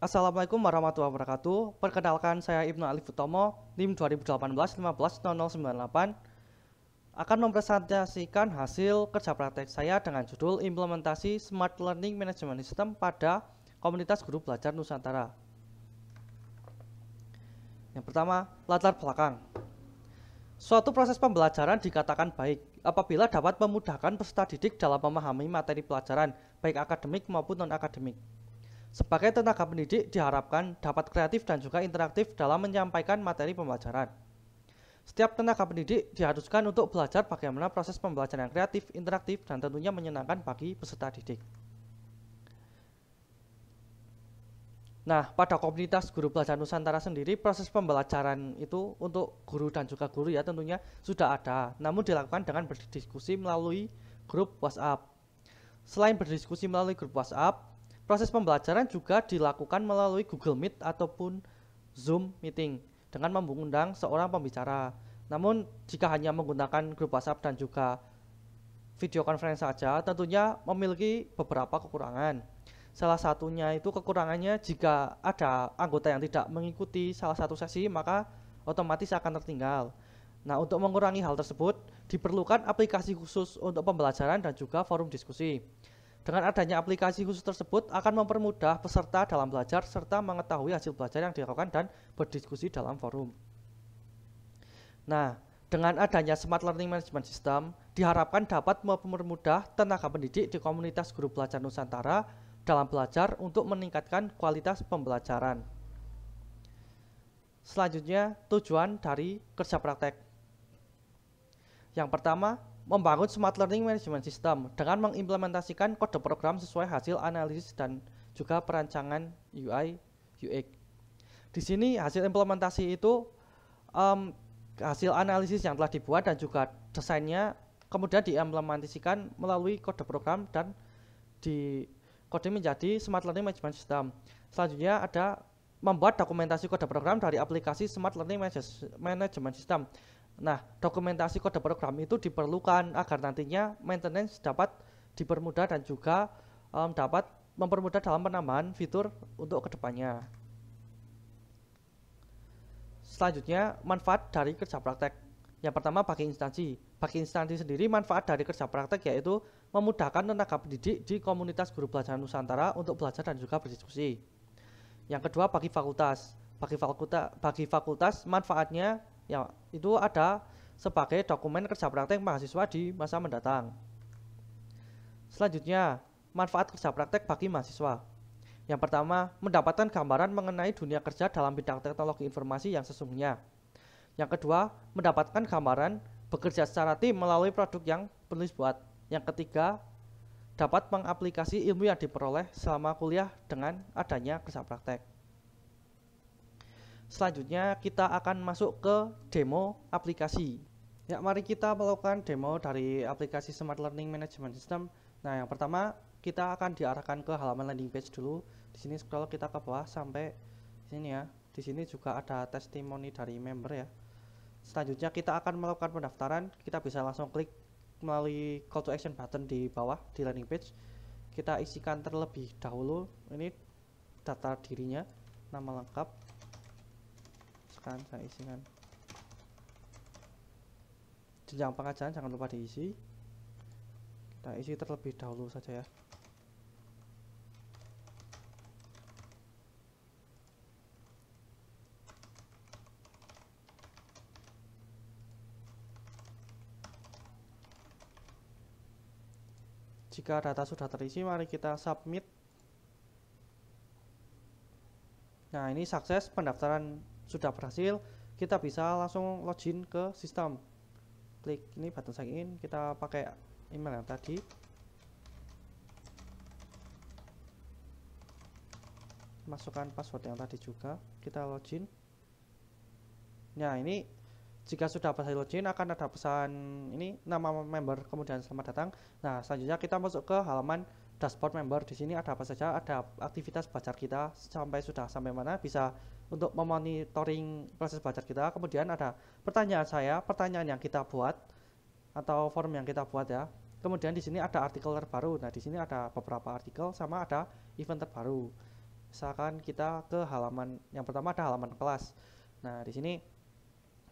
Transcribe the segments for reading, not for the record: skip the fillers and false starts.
Assalamualaikum warahmatullahi wabarakatuh. Perkenalkan, saya Ibnu Alif Utomo, NIM 2018-15-0098, akan mempresentasikan hasil kerja praktek saya dengan judul Implementasi Smart Learning Management System pada Komunitas Guru Belajar Nusantara. Yang pertama, latar belakang. Suatu proses pembelajaran dikatakan baik apabila dapat memudahkan peserta didik dalam memahami materi pelajaran, baik akademik maupun non-akademik. Sebagai tenaga pendidik diharapkan dapat kreatif dan juga interaktif dalam menyampaikan materi pembelajaran. Setiap tenaga pendidik diharuskan untuk belajar bagaimana proses pembelajaran yang kreatif, interaktif, dan tentunya menyenangkan bagi peserta didik. Nah, pada komunitas guru belajar Nusantara sendiri, proses pembelajaran itu untuk guru dan juga guru ya tentunya sudah ada, namun dilakukan dengan berdiskusi melalui grup WhatsApp. Selain berdiskusi melalui grup WhatsApp, proses pembelajaran juga dilakukan melalui Google Meet ataupun Zoom Meeting dengan mengundang seorang pembicara. Namun, jika hanya menggunakan grup WhatsApp dan juga video conference saja, tentunya memiliki beberapa kekurangan. Salah satunya itu kekurangannya jika ada anggota yang tidak mengikuti salah satu sesi, maka otomatis akan tertinggal. Nah, untuk mengurangi hal tersebut, diperlukan aplikasi khusus untuk pembelajaran dan juga forum diskusi. Dengan adanya aplikasi khusus tersebut akan mempermudah peserta dalam belajar serta mengetahui hasil belajar yang dilakukan dan berdiskusi dalam forum. Nah, dengan adanya Smart Learning Management System diharapkan dapat mempermudah tenaga pendidik di komunitas guru belajar Nusantara dalam belajar untuk meningkatkan kualitas pembelajaran. Selanjutnya, tujuan dari kerja praktek. Yang pertama, membangun Smart Learning Management System dengan mengimplementasikan kode program sesuai hasil analisis dan juga perancangan UI UX. Di sini hasil implementasi itu hasil analisis yang telah dibuat dan juga desainnya kemudian diimplementasikan melalui kode program dan di kode menjadi Smart Learning Management System. Selanjutnya ada membuat dokumentasi kode program dari aplikasi Smart Learning Management System. Nah, dokumentasi kode program itu diperlukan agar nantinya maintenance dapat dipermudah dan juga dapat mempermudah dalam penambahan fitur untuk kedepannya. Selanjutnya, manfaat dari kerja praktek. Yang pertama, bagi instansi. Bagi instansi sendiri, manfaat dari kerja praktek yaitu memudahkan tenaga pendidik di komunitas guru belajar Nusantara untuk belajar dan juga berdiskusi. Yang kedua, bagi fakultas. Bagi fakultas, manfaatnya ya itu ada sebagai dokumen kerja praktek mahasiswa di masa mendatang. Selanjutnya, manfaat kerja praktek bagi mahasiswa. Yang pertama, mendapatkan gambaran mengenai dunia kerja dalam bidang teknologi informasi yang sesungguhnya. Yang kedua, mendapatkan gambaran bekerja secara tim melalui produk yang penulis buat. Yang ketiga, dapat mengaplikasi ilmu yang diperoleh selama kuliah dengan adanya kerja praktek. Selanjutnya kita akan masuk ke demo aplikasi. Ya, mari kita melakukan demo dari aplikasi Smart Learning Management System. Nah, yang pertama kita akan diarahkan ke halaman landing page dulu. Di sini scroll kita ke bawah sampai sini ya. Di sini juga ada testimoni dari member ya. Selanjutnya kita akan melakukan pendaftaran. Kita bisa langsung klik melalui call to action button di bawah di landing page. Kita isikan terlebih dahulu ini data dirinya, nama lengkap. Sekarang saya isikan jenjang pengajaran, jangan lupa diisi. Kita isi terlebih dahulu saja ya. Jika data sudah terisi, mari kita submit. Nah, ini sukses, pendaftaran sudah berhasil. Kita bisa langsung login ke sistem. Klik ini button sign in, kita pakai email yang tadi. Masukkan password yang tadi juga, kita login. Nah, ini jika sudah berhasil login akan ada pesan ini nama member kemudian selamat datang. Nah, selanjutnya kita masuk ke halaman dashboard member. Di sini ada apa saja? Ada aktivitas belajar kita sudah sampai mana, bisa untuk memonitoring proses belajar kita. Kemudian ada pertanyaan yang kita buat atau form yang kita buat ya. Kemudian di sini ada artikel terbaru. Nah, di sini ada beberapa artikel sama ada event terbaru. Misalkan kita ke halaman yang pertama ada halaman kelas. Nah, di sini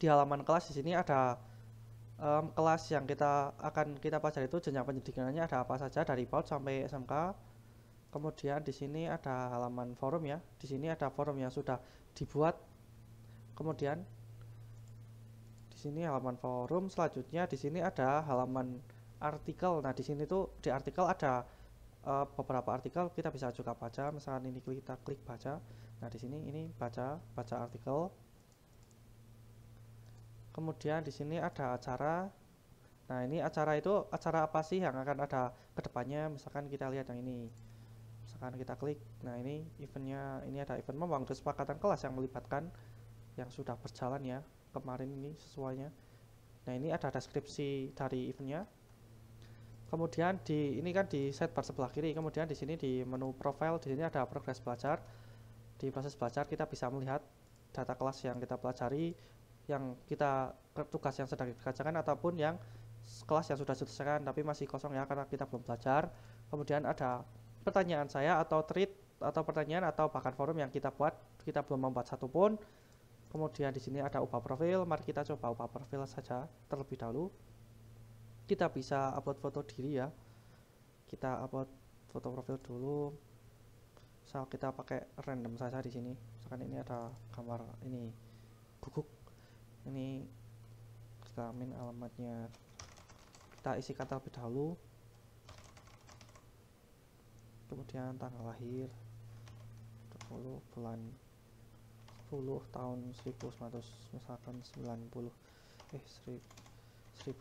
di halaman kelas di sini ada kelas yang kita pelajari itu jenjang pendidikannya ada apa saja dari PAUD sampai SMK. Kemudian di sini ada halaman forum ya. Di sini ada forum yang sudah dibuat. Kemudian di sini halaman forum, selanjutnya di sini ada halaman artikel. Nah, di sini tuh di artikel ada beberapa artikel kita bisa juga baca. Misalkan ini kita klik baca. Nah, di sini ini baca artikel. Kemudian di sini ada acara. Nah, ini acara itu acara apa sih yang akan ada kedepannya? Misalkan kita lihat yang ini. Misalkan kita klik. Nah, ini eventnya, ini ada event membangun kesepakatan kelas yang melibatkan yang sudah berjalan ya kemarin ini sesuainya. Nah, ini ada deskripsi dari eventnya. Kemudian ini kan di sidebar sebelah kiri. Kemudian di sini di menu profile di sini ada progres belajar. Di proses belajar kita bisa melihat data kelas yang kita pelajari, yang kita tugas yang sedang dikerjakan ataupun yang kelas yang sudah diselesaikan tapi masih kosong ya karena kita belum belajar. Kemudian ada pertanyaan saya atau thread atau pertanyaan atau bahkan forum yang kita buat, kita belum membuat satupun. Kemudian di sini ada ubah profil. Mari kita coba ubah profil saja terlebih dahulu. Kita bisa upload foto diri ya. Kita upload foto profil dulu. Misal kita pakai random saja di sini. Misalkan ini ada gambar ini guguk. Ini kelamin alamatnya. Kita isikan terlebih dahulu. Kemudian tanggal lahir 20 bulan 10 tahun 1900 misalkan 90 1994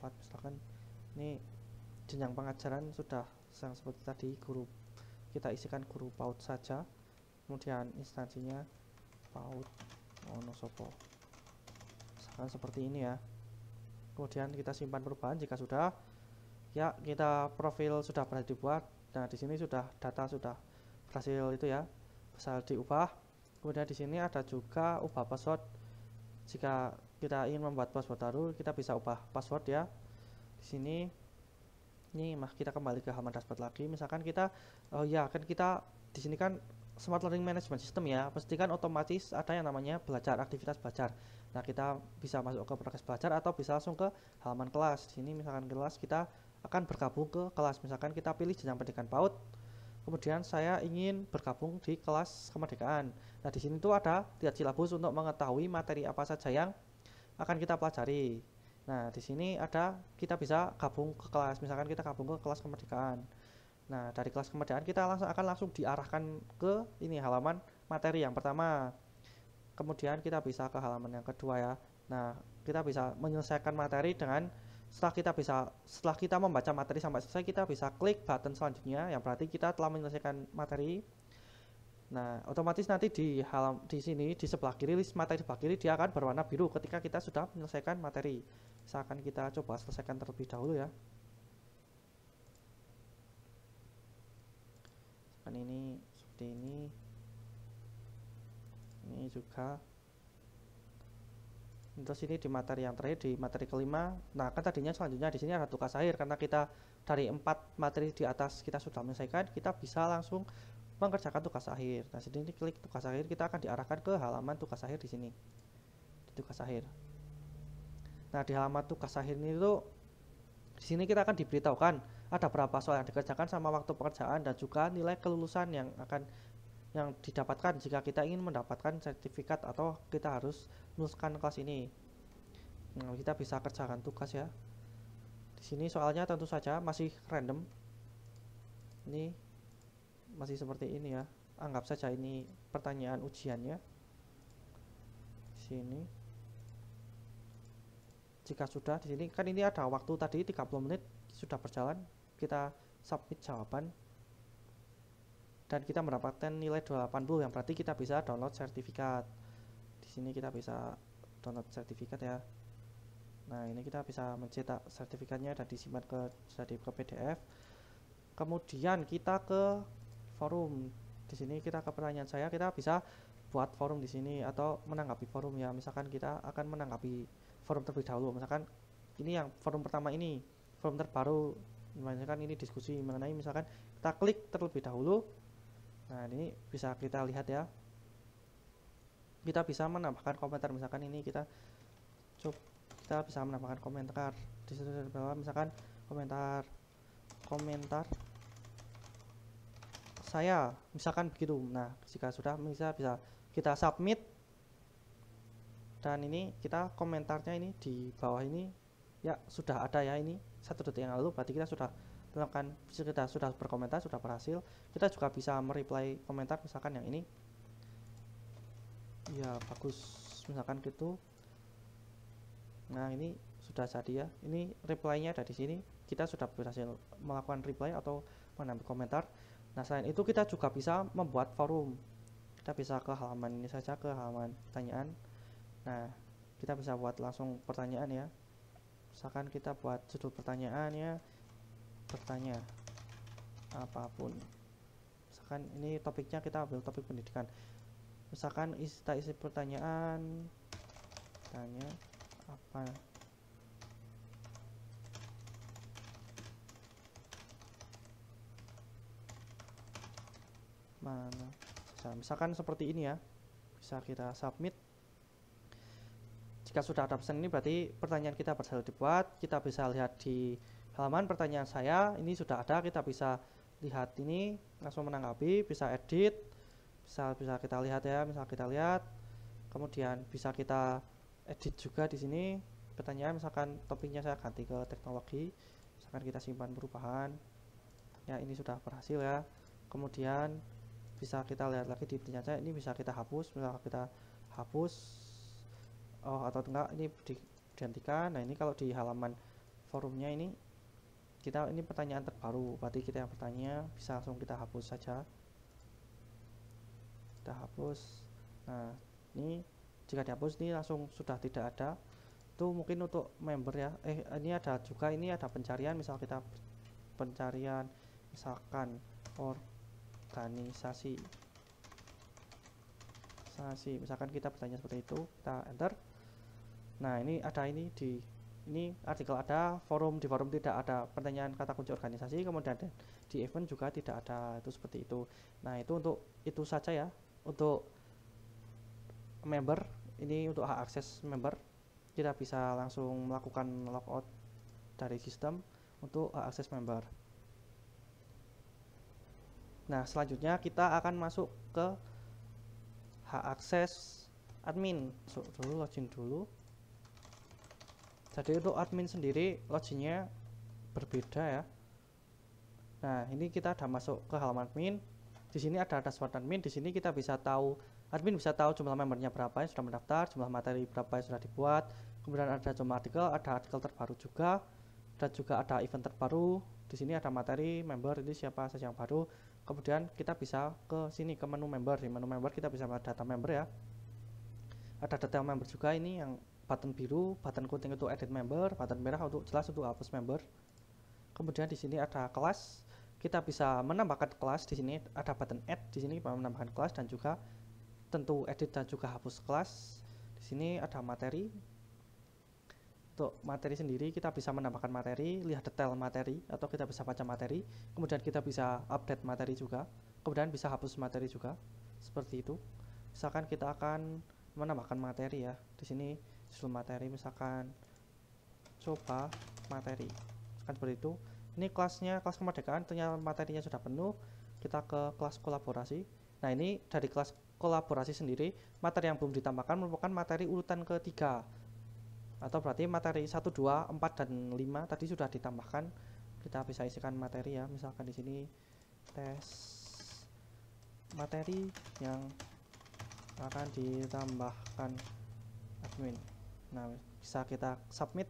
misalkan. Ini jenjang pengajaran sudah yang seperti tadi, guru kita isikan guru PAUD saja. Kemudian instansinya PAUD Wonosobo misalkan seperti ini ya. Kemudian kita simpan perubahan jika sudah ya, kita profil sudah berhasil dibuat. Nah, di sini sudah data sudah berhasil itu ya, bisa diubah. Kemudian di sini ada juga ubah password. Jika kita ingin membuat password baru, kita bisa ubah password ya. Di sini ini kita kembali ke halaman dashboard lagi. Misalkan kita kan kita di sini kan Smart Learning Management System ya, pastikan otomatis ada yang namanya belajar, aktivitas belajar. Nah, kita bisa masuk ke progres belajar atau bisa langsung ke halaman kelas. Di sini misalkan kelas, kita akan bergabung ke kelas. Misalkan kita pilih jenjang pendidikan PAUD. Kemudian saya ingin bergabung di kelas kemerdekaan. Nah, di sini tuh ada lihat silabus untuk mengetahui materi apa saja yang akan kita pelajari. Nah, di sini ada kita bisa gabung ke kelas. Misalkan kita gabung ke kelas kemerdekaan. Nah, dari kelas kemerdekaan kita akan langsung diarahkan ke ini halaman materi yang pertama. Kemudian kita bisa ke halaman yang kedua ya. Nah, kita bisa menyelesaikan materi dengan setelah kita membaca materi sampai selesai, kita bisa klik button selanjutnya yang berarti kita telah menyelesaikan materi. Nah, otomatis nanti di sini di sebelah kiri, list materi sebelah kiri dia akan berwarna biru ketika kita sudah menyelesaikan materi. Misalkan kita coba selesaikan terlebih dahulu ya. Kan ini seperti ini. Ini juga. Terus ini di materi yang terakhir, di materi kelima. Nah, kan tadinya selanjutnya di sini ada tugas akhir, karena kita dari 4 materi di atas kita sudah menyelesaikan, kita bisa langsung mengerjakan tugas akhir. Nah, sini klik tugas akhir, kita akan diarahkan ke halaman tugas akhir di sini. Di tugas akhir. Nah, di halaman tugas akhir ini tuh di sini kita akan diberitahukan ada berapa soal yang dikerjakan sama waktu pekerjaan dan juga nilai kelulusan yang didapatkan jika kita ingin mendapatkan sertifikat atau kita harus meluluskan kelas ini. Nah, kita bisa kerjakan tugas ya. Di sini soalnya tentu saja masih random. Ini masih seperti ini ya. Anggap saja ini pertanyaan ujiannya. Di sini. Jika sudah di sini kan ini ada waktu tadi 30 menit sudah berjalan, kita submit jawaban. Dan kita mendapatkan nilai 280 yang berarti kita bisa download sertifikat. Di sini kita bisa download sertifikat ya. Nah, ini kita bisa mencetak sertifikatnya dan disimpan ke PDF. Kemudian kita ke forum. Di sini kita ke pertanyaan saya, kita bisa buat forum di sini atau menanggapi forum ya. Misalkan kita akan menanggapi forum terlebih dahulu. Misalkan ini yang forum pertama ini, forum terbaru. Misalkan ini diskusi mengenai misalkan kita klik terlebih dahulu. Nah, ini bisa kita lihat ya, kita bisa menambahkan komentar. Misalkan ini kita bisa menambahkan komentar di situ di bawah, misalkan komentar saya, misalkan begitu. Nah, jika sudah bisa kita submit, dan ini kita komentarnya ini di bawah ini ya sudah ada ya, ini 1 detik yang lalu, berarti kita sudah melakukan, kita sudah berkomentar, sudah berhasil. Kita juga bisa mereply komentar, misalkan yang ini ya bagus, misalkan gitu. Nah, ini sudah jadi ya, ini reply-nya ada di sini, kita sudah berhasil melakukan reply atau menambah komentar. Nah, selain itu kita juga bisa membuat forum. Kita bisa ke halaman ini saja, ke halaman pertanyaan. Nah, kita bisa buat langsung pertanyaan ya, misalkan kita buat judul pertanyaannya, bertanya apapun, misalkan ini topiknya kita ambil topik pendidikan, misalkan isi pertanyaan, tanya apa mana, misalkan seperti ini ya, bisa kita submit. Jika sudah ada pesan ini berarti pertanyaan kita berhasil dibuat. Kita bisa lihat di halaman pertanyaan saya, ini sudah ada, kita bisa lihat ini, langsung menanggapi, bisa edit, bisa kita lihat ya, misal kita lihat, kemudian bisa kita edit juga di sini pertanyaan, misalkan topiknya saya ganti ke teknologi, misalkan kita simpan perubahan ya, ini sudah berhasil ya. Kemudian bisa kita lihat lagi di pertanyaan saya, ini bisa kita hapus, misal kita hapus atau enggak ini digantikan. Nah, ini kalau di halaman forumnya ini kita, ini pertanyaan terbaru, berarti kita yang bertanya bisa langsung kita hapus saja, kita hapus. Nah, ini jika dihapus ini langsung sudah tidak ada. Itu mungkin untuk member ya. Ini ada juga, ini ada pencarian, misal kita pencarian misalkan organisasi, misalkan kita bertanya seperti itu, kita enter. Nah, ini ada, ini di ini artikel ada, forum, di forum tidak ada pertanyaan kata kunci organisasi, kemudian di event juga tidak ada, itu seperti itu. Nah, itu untuk itu saja ya untuk member. Ini untuk hak akses member, kita bisa langsung melakukan logout dari sistem untuk hak akses member. Nah, selanjutnya kita akan masuk ke hak akses admin. Masuk dulu, login dulu. Jadi untuk admin sendiri loginnya berbeda ya. Nah, ini kita sudah masuk ke halaman admin. Di sini ada dashboard admin. Di sini kita bisa tahu, admin bisa tahu jumlah membernya berapa yang sudah mendaftar, jumlah materi berapa yang sudah dibuat, kemudian ada jumlah artikel, ada artikel terbaru juga, dan juga ada event terbaru. Di sini ada materi member, ini siapa saja yang baru. Kemudian kita bisa ke sini, ke menu member. Di menu member kita bisa melihat data member ya. Ada detail member juga, ini yang button biru, button kuning untuk edit member, button merah untuk jelas untuk hapus member. Kemudian di sini ada kelas, kita bisa menambahkan kelas. Di sini ada button add, di sini menambahkan kelas dan juga tentu edit dan juga hapus kelas. Di sini ada materi. Untuk materi sendiri kita bisa menambahkan materi, lihat detail materi, atau kita bisa baca materi. Kemudian kita bisa update materi juga. Kemudian bisa hapus materi juga. Seperti itu. Misalkan kita akan menambahkan materi ya. Di sini judul materi misalkan coba materi, misalkan seperti itu. Ini kelasnya kelas kemerdekaan, ternyata materinya sudah penuh, kita ke kelas kolaborasi. Nah, ini dari kelas kolaborasi sendiri, materi yang belum ditambahkan merupakan materi urutan ketiga, atau berarti materi 1, 2, 4 dan 5 tadi sudah ditambahkan. Kita bisa isikan materi ya, misalkan di sini tes materi yang akan ditambahkan admin. Nah, bisa kita submit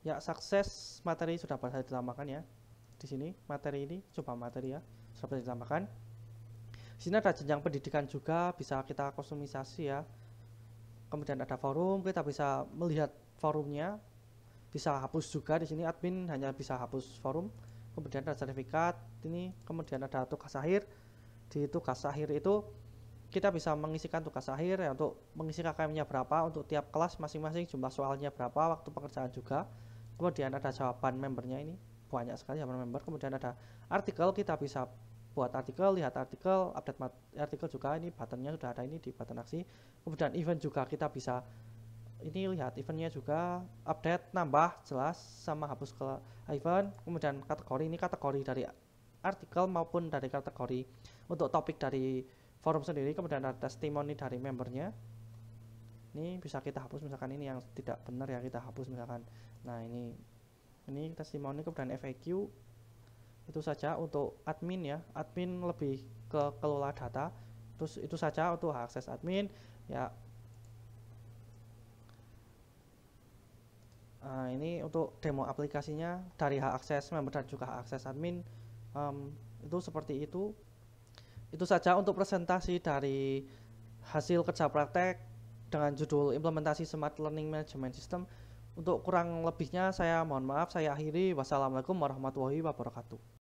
ya, sukses, materi sudah berhasil ditambahkan ya. Di sini materi ini coba materi ya sudah berhasil ditambahkan. Di sini ada jenjang pendidikan juga, bisa kita kustomisasi ya. Kemudian ada forum, kita bisa melihat forumnya, bisa hapus juga. Di sini admin hanya bisa hapus forum. Kemudian ada sertifikat ini, kemudian ada tugas akhir. Di tugas akhir itu kita bisa mengisikan tugas akhir ya, untuk mengisi KKM-nya berapa untuk tiap kelas masing-masing, jumlah soalnya berapa, waktu pekerjaan juga. Kemudian ada jawaban membernya ini, banyak sekali halaman member. Kemudian ada artikel, kita bisa buat artikel, lihat artikel, update artikel juga. Ini buttonnya sudah ada ini di button aksi. Kemudian event juga kita bisa ini lihat eventnya juga, update, nambah, jelas, sama hapus ke event. Kemudian kategori, ini kategori dari artikel maupun dari kategori untuk topik dari forum sendiri. Kemudian ada testimoni dari membernya, ini bisa kita hapus, misalkan ini yang tidak benar ya kita hapus misalkan. Nah ini testimoni. Kemudian FAQ, itu saja untuk admin ya, admin lebih ke kelola data. Terus itu saja untuk akses admin ya. Ini untuk demo aplikasinya dari hak akses member dan juga hak akses admin. Itu seperti itu. Itu saja untuk presentasi dari hasil kerja praktek dengan judul implementasi Smart Learning Management System. Untuk kurang lebihnya saya mohon maaf, saya akhiri. Wassalamualaikum warahmatullahi wabarakatuh.